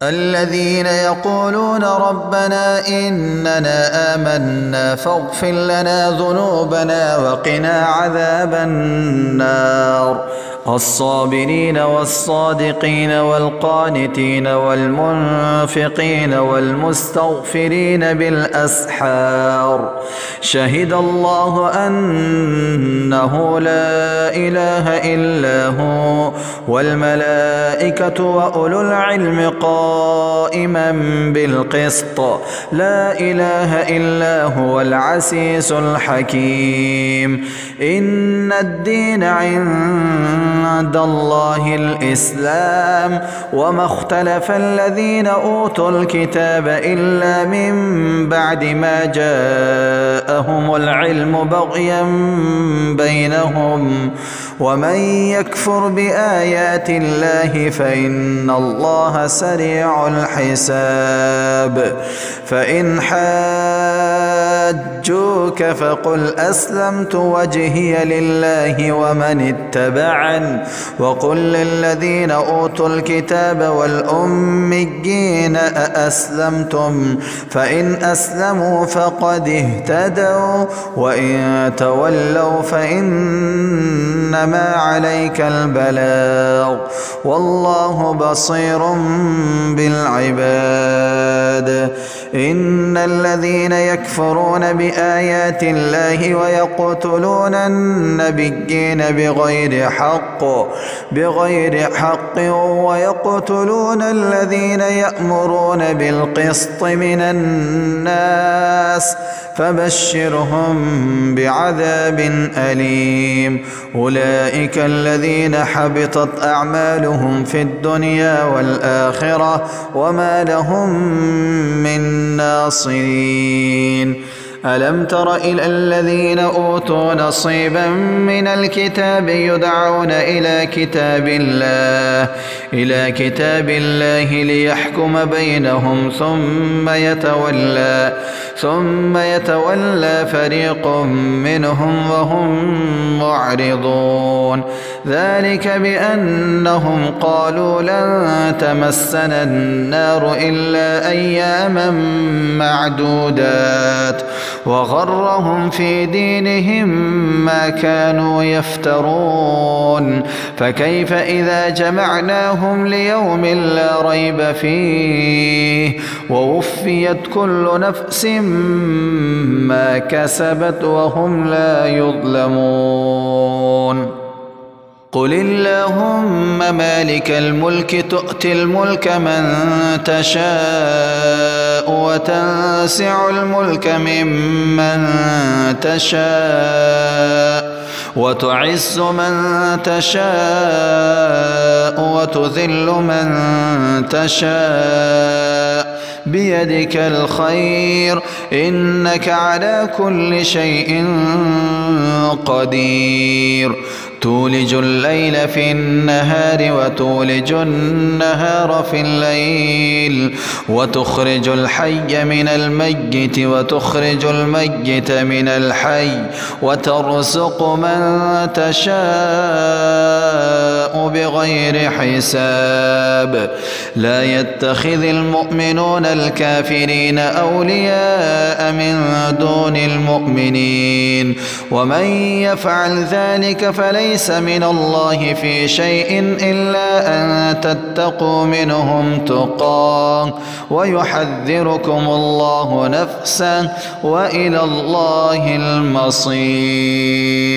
الذين يقولون ربنا إننا آمنا فاغفر لنا ذنوبنا وقنا عذاب النار الصابرين والصادقين والقانتين والمنفقين والمستغفرين بالأسحار شهد الله أنه لا إله إلا هو والملائكة وأولو العلم قائما بالقسط لا إله إلا هو العزيز الحكيم إن الدين عند الله الإسلام وما اختلف الذين أوتوا الكتاب إلا من بعد ما جاءهم العلم بغيا بينهم ومن يكفر بآيات الله فإن الله سريع الحساب فإن حاجوك فقل أسلمت وجهي لله ومن اتبعن وقل للذين أوتوا الكتاب والأميين أأسلمتم فإن أسلموا فقد اهتدوا وإن تولوا فإنما عليك البلاغ والله بصير بالعباد إن الذين يكفرون بآيات الله ويقتلون النبيين بغير حق ويقتلون الذين يأمرون بالقسط من الناس فبشرهم بعذاب أليم أولئك الذين حبطت أعمالهم في الدنيا والآخرة وما لهم من ناصرين ألم تر إلى الذين أوتوا نصيبا من الكتاب يدعون إلى كتاب الله ليحكم بينهم ثم يتولى فريق منهم وهم معرضون ذلك بأنهم قالوا لن تمسنا النار إلا أياما معدودات وغرهم في دينهم ما كانوا يفترون فكيف إذا جمعناهم ليوم لا ريب فيه ووفيت كل نفس ما كسبت وهم لا يظلمون قل اللهم مالك الملك تؤتي الملك من تشاء وتنزع الملك ممن تشاء وتعز من تشاء وتذل من تشاء بيدك الخير إنك على كل شيء قدير تولج الليل في النهار وتولج النهار في الليل وتخرج الحي من الميت وتخرج الميت من الحي وترزق من تشاء بغير حساب لا يتخذ المؤمنون الكافرين أولياء من دون المؤمنين ومن يفعل ذلك فليس من الله في شيء إلا أن تتقوا منهم تقاه ويحذركم الله نفسه وإلى الله المصير.